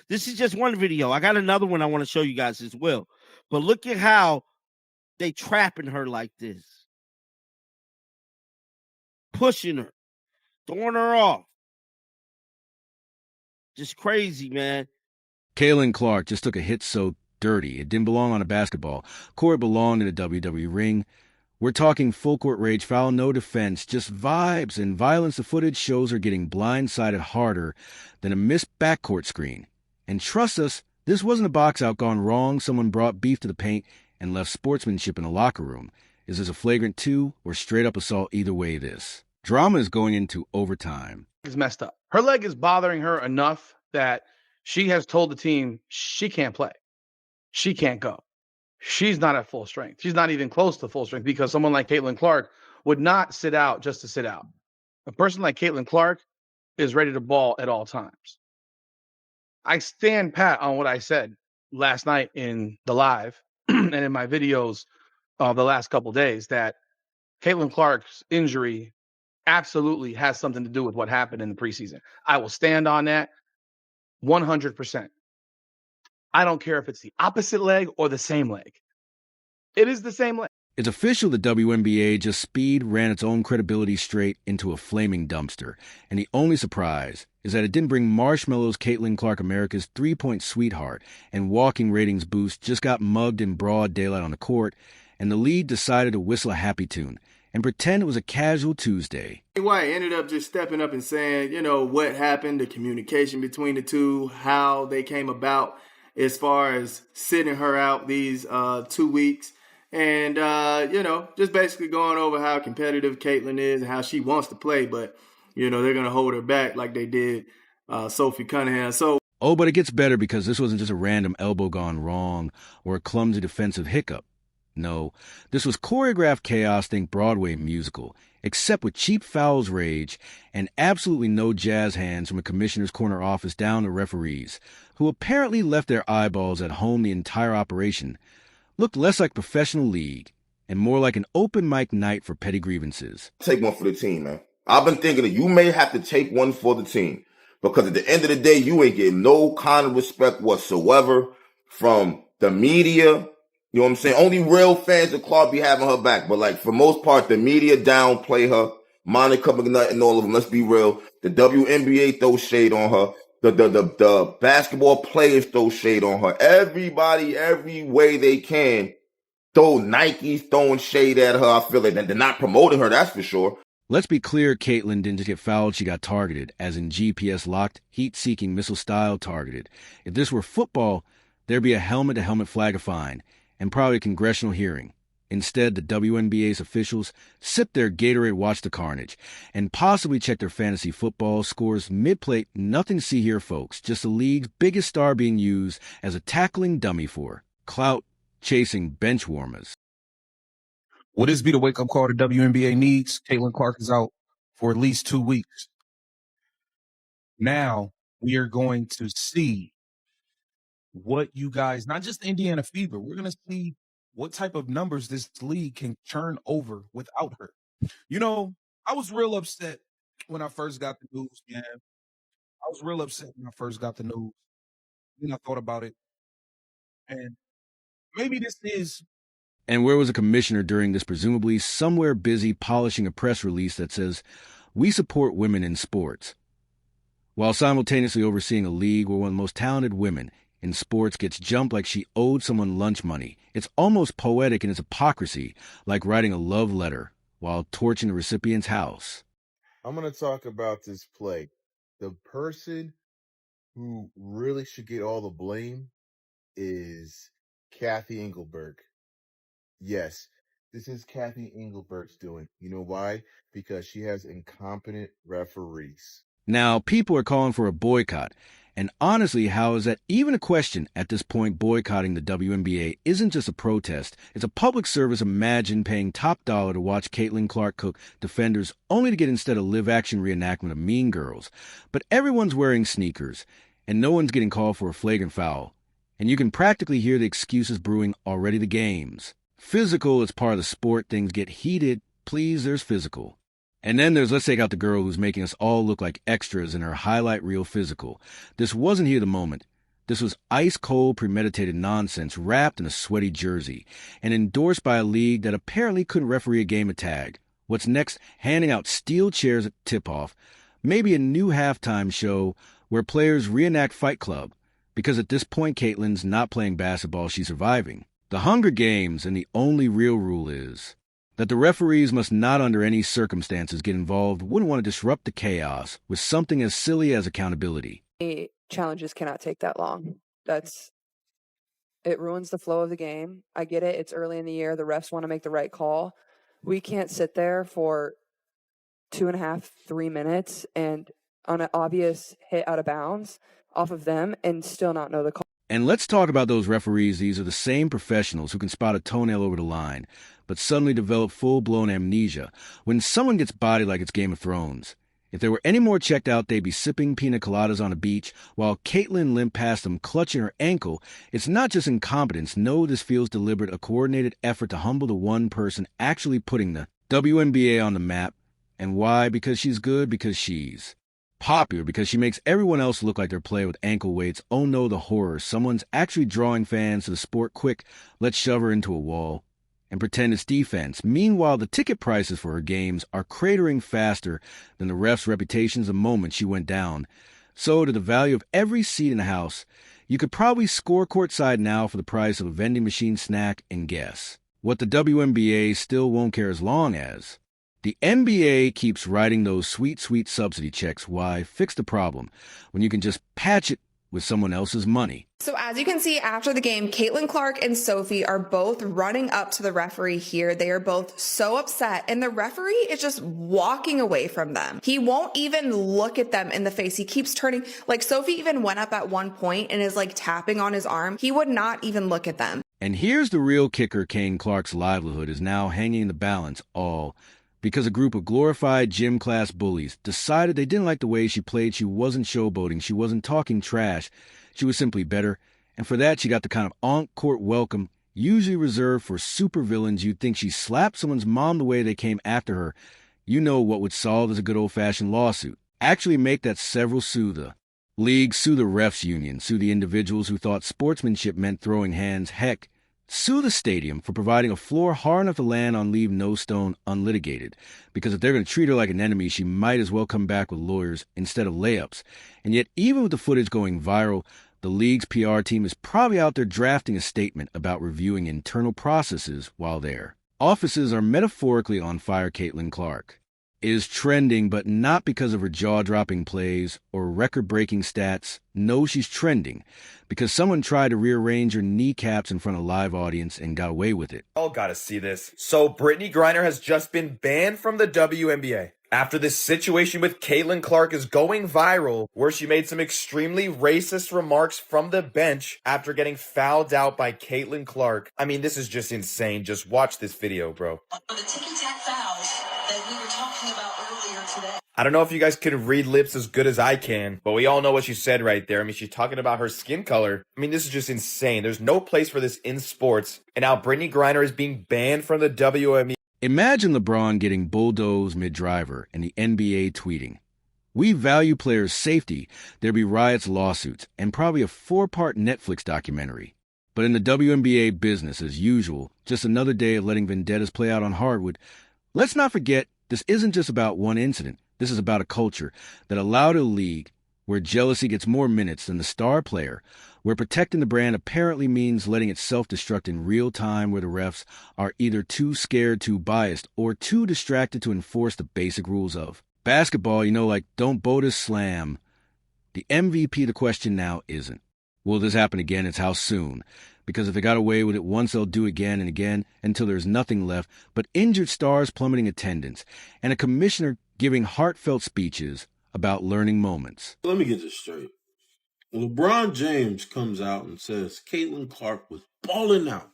This is just one video. I got another one I want to show you guys as well. But look at how they trapping her like this. Pushing her. Throwing her off. Just crazy, man. Caitlin Clark just took a hit so dirty it didn't belong on a basketball court. It belonged in a WWE ring. We're talking full court rage foul, no defense, just vibes and violence. The footage shows her getting blindsided harder than a missed backcourt screen. And trust us, this wasn't a box out gone wrong. Someone brought beef to the paint and left sportsmanship in the locker room. Is this a flagrant 2 or straight up assault? Either way, this drama is going into overtime. Is messed up. Her leg is bothering her enough that she has told the team she can't play. She can't go. She's not at full strength. She's not even close to full strength because someone like Caitlin Clark would not sit out just to sit out. A person like Caitlin Clark is ready to ball at all times. I stand pat on what I said last night in the live and in my videos the last couple days that Caitlin Clark's injury absolutely has something to do with what happened in the preseason. I will stand on that 100%. I don't care if it's the opposite leg or the same leg. It is the same leg. It's official the WNBA just speed ran its own credibility straight into a flaming dumpster. And the only surprise is that it didn't bring Marshmallow's Caitlin Clark, America's three-point sweetheart and walking ratings boost, just got mugged in broad daylight on the court, and the league decided to whistle a happy tune and pretend it was a casual Tuesday. White ended up just stepping up and saying, what happened, the communication between the two, how they came about as far as sitting her out these 2 weeks. And, just basically going over how competitive Caitlin is and how she wants to play. But, they're going to hold her back like they did Sophie Cunningham. But it gets better because this wasn't just a random elbow gone wrong or a clumsy defensive hiccup. No, this was choreographed chaos, think Broadway musical, except with cheap fouls rage and absolutely no jazz hands from a commissioner's corner office down to referees, who apparently left their eyeballs at home the entire operation. Looked less like professional league and more like an open mic night for petty grievances. Take one for the team, man. I've been thinking that you may have to take one for the team because at the end of the day, you ain't getting no kind of respect whatsoever from the media. You know what I'm saying? Only real fans of Clark be having her back. But for most part, the media downplay her. Monica McNutt and all of them, let's be real. The WNBA throws shade on her. The basketball players throw shade on her. Everybody, every way they can, Nike's throwing shade at her. I feel like they're not promoting her, that's for sure. Let's be clear, Caitlin didn't just get fouled, she got targeted, as in GPS-locked, heat-seeking missile-style targeted. If this were football, there'd be a helmet-to-helmet flag of fine, and probably a congressional hearing. Instead, the WNBA's officials sip their Gatorade, watch the carnage, and possibly check their fantasy football scores mid-plate. Nothing to see here, folks. Just the league's biggest star being used as a tackling dummy for clout-chasing bench warmers. Will this be the wake-up call the WNBA needs? Caitlin Clark is out for at least 2 weeks. Now we are going to see what you guys, not just Indiana Fever, we're going to see what type of numbers this league can turn over without her. I was real upset when I first got the news, man. I was real upset when I first got the news. Then I thought about it. And maybe this is... And where was the commissioner during this? Presumably somewhere busy polishing a press release that says, "We support women in sports," while simultaneously overseeing a league where one of the most talented women in sports gets jumped like she owed someone lunch money. It's almost poetic in its hypocrisy, like writing a love letter while torching the recipient's house. I'm going to talk about this play. The person who really should get all the blame is Kathy Engelberg. Yes, this is Kathy Engelberg's doing. You know why? Because she has incompetent referees. Now, people are calling for a boycott. And honestly, how is that even a question at this point? Boycotting the WNBA isn't just a protest. It's a public service. Imagine paying top dollar to watch Caitlin Clark cook defenders only to get instead a live-action reenactment of Mean Girls. But everyone's wearing sneakers, and no one's getting called for a flagrant foul. And you can practically hear the excuses brewing already. The games. Physical is part of the sport. Things get heated. Please, there's physical. And then there's let's take out the girl who's making us all look like extras in her highlight reel physical. This wasn't here the moment. This was ice-cold, premeditated nonsense wrapped in a sweaty jersey and endorsed by a league that apparently couldn't referee a game of tag. What's next? Handing out steel chairs at tip-off. Maybe a new halftime show where players reenact Fight Club. Because at this point, Caitlin's not playing basketball, she's surviving. The Hunger Games, and the only real rule is that the referees must not under any circumstances get involved, wouldn't want to disrupt the chaos with something as silly as accountability. Challenges cannot take that long. It ruins the flow of the game. I get it. It's early in the year. The refs want to make the right call. We can't sit there for 2.5, 3 minutes and on an obvious hit out of bounds off of them and still not know the call. And let's talk about those referees. These are the same professionals who can spot a toenail over the line, but suddenly develop full-blown amnesia when someone gets bodied like it's Game of Thrones. If they were any more checked out, they'd be sipping pina coladas on a beach while Caitlin limped past them clutching her ankle. It's not just incompetence. No, this feels deliberate, a coordinated effort to humble the one person actually putting the WNBA on the map. And why? Because she's good, because she's popular, because she makes everyone else look like they're playing with ankle weights. Oh no, the horror. Someone's actually drawing fans to the sport. Quick, let's shove her into a wall and pretend it's defense. Meanwhile, the ticket prices for her games are cratering faster than the refs' reputations the moment she went down. So, to the value of every seat in the house, you could probably score courtside now for the price of a vending machine snack and guess what the WNBA still won't care as long as the NBA keeps writing those sweet, sweet subsidy checks. Why? Fix the problem when you can just patch it with someone else's money. So as you can see after the game, Caitlin Clark and Sophie are both running up to the referee here. They are both so upset and the referee is just walking away from them. He won't even look at them in the face. He keeps turning, like Sophie even went up at one point and is like tapping on his arm. He would not even look at them. And here's the real kicker. Kane Clark's livelihood is now hanging in the balance, all because a group of glorified gym class bullies decided they didn't like the way she played. She wasn't showboating. She wasn't talking trash. She was simply better. And for that, she got the kind of on-court welcome usually reserved for supervillains. You'd think she slapped someone's mom the way they came after her. You know what would solve is a good old-fashioned lawsuit. Actually make that several sue the league, sue the refs union, sue the individuals who thought sportsmanship meant throwing hands. Heck, sue the stadium for providing a floor hard enough to land on, leave no stone unlitigated. Because if they're going to treat her like an enemy, she might as well come back with lawyers instead of layups. And yet, even with the footage going viral, the league's PR team is probably out there drafting a statement about reviewing internal processes while there. Offices are metaphorically on fire. Caitlin Clark is trending, but not because of her jaw-dropping plays or record-breaking stats. No, she's trending because someone tried to rearrange her kneecaps in front of a live audience and got away with it. Y'all gotta see this. So Brittany Griner has just been banned from the WNBA after this situation with Caitlin Clark is going viral, where she made some extremely racist remarks from the bench after getting fouled out by Caitlin Clark. I mean, this is just insane. Just watch this video, bro. The ticky-tack fouls that we were talking about earlier today. I don't know if you guys can read lips as good as I can, but we all know what she said right there. I mean, she's talking about her skin color. I mean, this is just insane. There's no place for this in sports. And now Brittany Griner is being banned from the WNBA. Imagine LeBron getting bulldozed mid-driver and the NBA tweeting, "We value players' safety. There'd be riots, lawsuits, and probably a 4-part Netflix documentary." But in the WNBA business, as usual, just another day of letting vendettas play out on hardwood. Let's not forget, this isn't just about one incident. This is about a culture that allowed a league where jealousy gets more minutes than the star player, where protecting the brand apparently means letting it self-destruct in real time, where the refs are either too scared, too biased, or too distracted to enforce the basic rules of basketball, like don't Botus slam. The MVP, the question now isn't, will this happen again? It's how soon. Because if they got away with it once, they'll do again and again until there's nothing left but injured stars plummeting attendance and a commissioner giving heartfelt speeches about learning moments. Let me get this straight. When LeBron James comes out and says Caitlin Clark was balling out,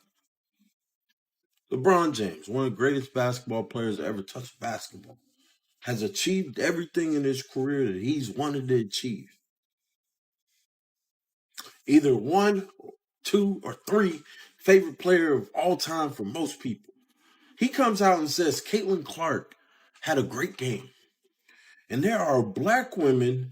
LeBron James, one of the greatest basketball players to ever touch basketball, has achieved everything in his career that he's wanted to achieve. Either 1, 2, or 3 favorite player of all time for most people. He comes out and says Caitlin Clark had a great game. And there are black women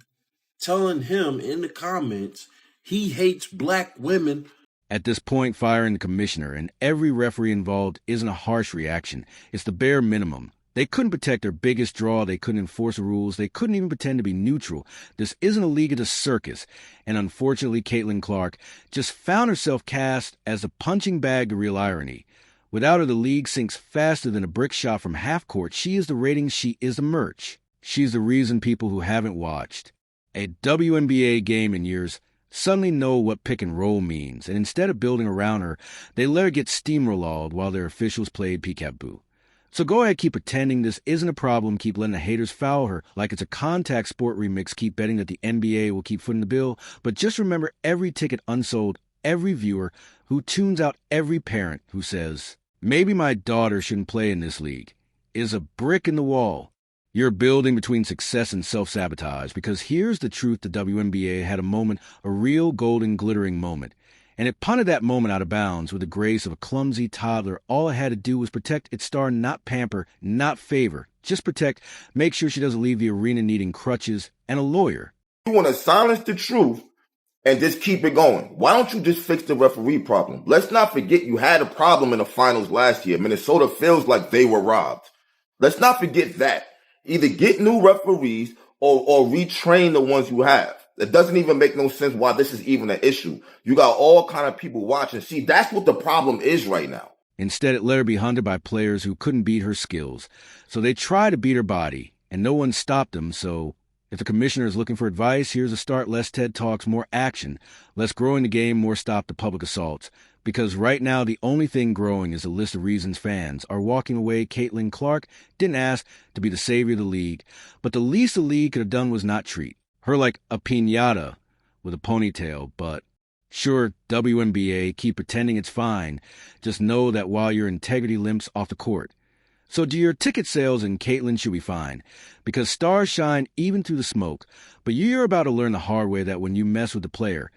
telling him in the comments, He hates black women. At this point, firing the commissioner and every referee involved isn't a harsh reaction. It's the bare minimum. They couldn't protect their biggest draw. They couldn't enforce the rules. They couldn't even pretend to be neutral. This isn't a league, it's a circus. And unfortunately, Caitlin Clark just found herself cast as a punching bag of real irony. Without her, the league sinks faster than a brick shot from half court. She is the ratings, she is the merch. She's the reason people who haven't watched a WNBA game in years suddenly know what pick and roll means. And instead of building around her, they let her get steamrolled while their officials played peekaboo. So go ahead, keep pretending this isn't a problem. Keep letting the haters foul her like it's a contact sport remix. Keep betting that the NBA will keep footing the bill. But just remember, every ticket unsold, every viewer who tunes out, every parent who says, maybe my daughter shouldn't play in this league, is a brick in the wall. You're building between success and self-sabotage, because here's the truth: the WNBA had a moment, a real golden glittering moment. And it punted that moment out of bounds with the grace of a clumsy toddler. All it had to do was protect its star, not pamper, not favor. Just protect, make sure she doesn't leave the arena needing crutches and a lawyer. You want to silence the truth and just keep it going. Why don't you just fix the referee problem? Let's not forget you had a problem in the finals last year. Minnesota feels like they were robbed. Let's not forget that. Either get new referees or retrain the ones you have. It doesn't even make no sense why this is even an issue. You got all kind of people watching. See, that's what the problem is right now. Instead, it let her be hunted by players who couldn't beat her skills. So they tried to beat her body, and no one stopped them. So if the commissioner is looking for advice, here's a start: less TED Talks, more action. Less growing the game, more stop to public assaults. Because right now, the only thing growing is a list of reasons fans are walking away. Caitlin Clark didn't ask to be the savior of the league, but the least the league could have done was not treat her like a piñata with a ponytail. But sure, WNBA, keep pretending it's fine. Just know that while your integrity limps off the court. So do your ticket sales, and Caitlin should be fine. Because stars shine even through the smoke. But you're about to learn the hard way that when you mess with the player,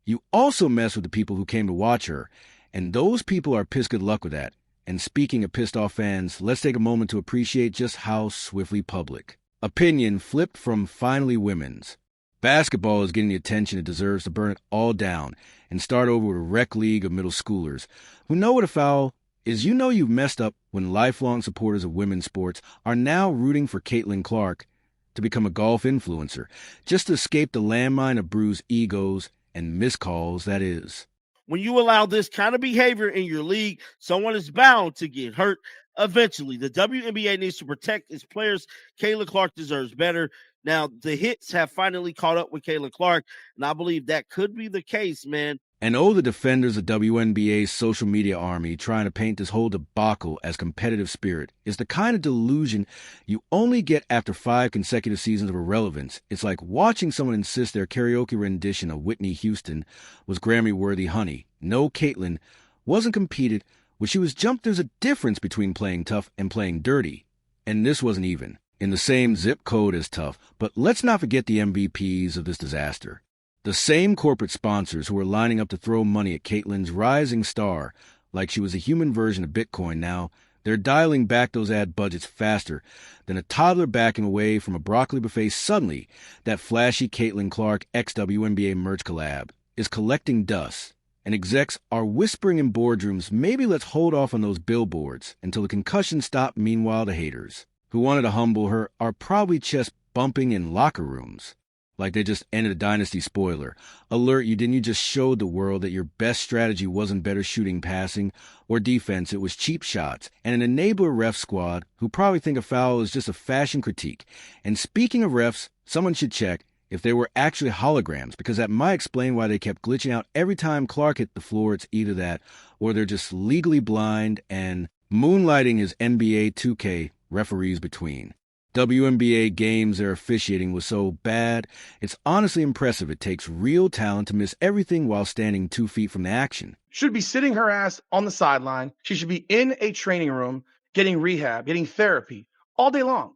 you also mess with the people who came to watch her. And those people are pissed good luck with that. And speaking of pissed off fans, let's take a moment to appreciate just how swiftly public opinion flipped from finally women's. Basketball is getting the attention it deserves to burn it all down and start over with a rec league of middle schoolers who know what a foul is. You know you've messed up when lifelong supporters of women's sports are now rooting for Caitlin Clark to become a golf influencer just to escape the landmine of bruised egos and miscalls that is. When you allow this kind of behavior in your league, someone is bound to get hurt eventually. The WNBA needs to protect its players. Caitlin Clark deserves better. Now, the hits have finally caught up with Caitlin Clark, and I believe that could be the case, man. And the defenders of WNBA's social media army trying to paint this whole debacle as competitive spirit is the kind of delusion you only get after 5 consecutive seasons of irrelevance. It's like watching someone insist their karaoke rendition of Whitney Houston was Grammy-worthy. Honey, no, Caitlin wasn't competed. When she was jumped, there's a difference between playing tough and playing dirty. And this wasn't even in the same zip code as tough. But let's not forget the MVPs of this disaster. The same corporate sponsors who were lining up to throw money at Caitlin's rising star like she was a human version of Bitcoin. Now, they're dialing back those ad budgets faster than a toddler backing away from a broccoli buffet. Suddenly, that flashy Caitlin Clark ex-WNBA merch collab is collecting dust, and execs are whispering in boardrooms, maybe let's hold off on those billboards until the concussion stopped. Meanwhile, the haters who wanted to humble her are probably chest bumping in locker rooms like they just ended a dynasty. Spoiler alert, you just showed the world that your best strategy wasn't better shooting, passing, or defense. It was cheap shots and an enabler ref squad who probably think a foul is just a fashion critique. And speaking of refs, someone should check if they were actually holograms, because that might explain why they kept glitching out every time Clark hit the floor. It's either that or they're just legally blind and moonlighting as NBA 2K referees between. WNBA games their officiating was so bad, it's honestly impressive. It takes real talent to miss everything while standing 2 feet from the action. Should be sitting her ass on the sideline. She should be in a training room, getting rehab, getting therapy all day long.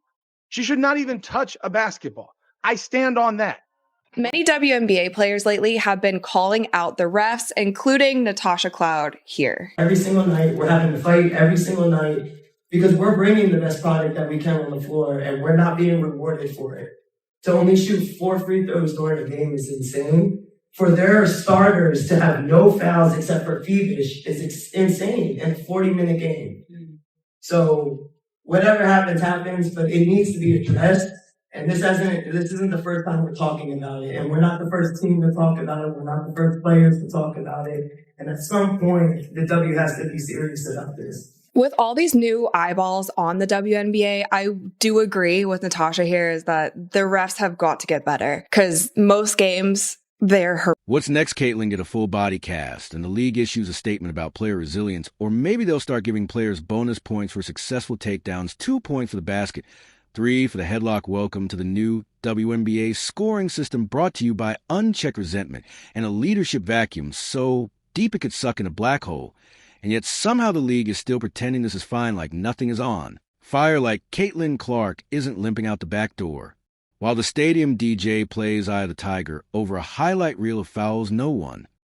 She should not even touch a basketball. I stand on that. Many WNBA players lately have been calling out the refs, including Natasha Cloud here. Every single night, we're having to fight every single night because we're bringing the best product that we can on the floor and we're not being rewarded for it. To only shoot 4 free throws during a game is insane. For their starters to have no fouls except for Phoebish is insane in a 40-minute game. So whatever happens, but it needs to be addressed. And this isn't the first time we're talking about it. And we're not the first team to talk about it. We're not the first players to talk about it. And at some point, the W has to be serious about this. With all these new eyeballs on the WNBA, I do agree with Natasha here is that the refs have got to get better because most games, they're hurt. What's next, Caitlin? Get a full body cast, and the league issues a statement about player resilience, or maybe they'll start giving players bonus points for successful takedowns, 2 points for the basket, 3 for the headlock. Welcome to the new WNBA scoring system brought to you by unchecked resentment and a leadership vacuum so deep it could suck in a black hole. And yet somehow the league is still pretending this is fine like nothing is on. Fire like Caitlin Clark isn't limping out the back door. While the stadium DJ plays Eye of the Tiger over a highlight reel of fouls no one.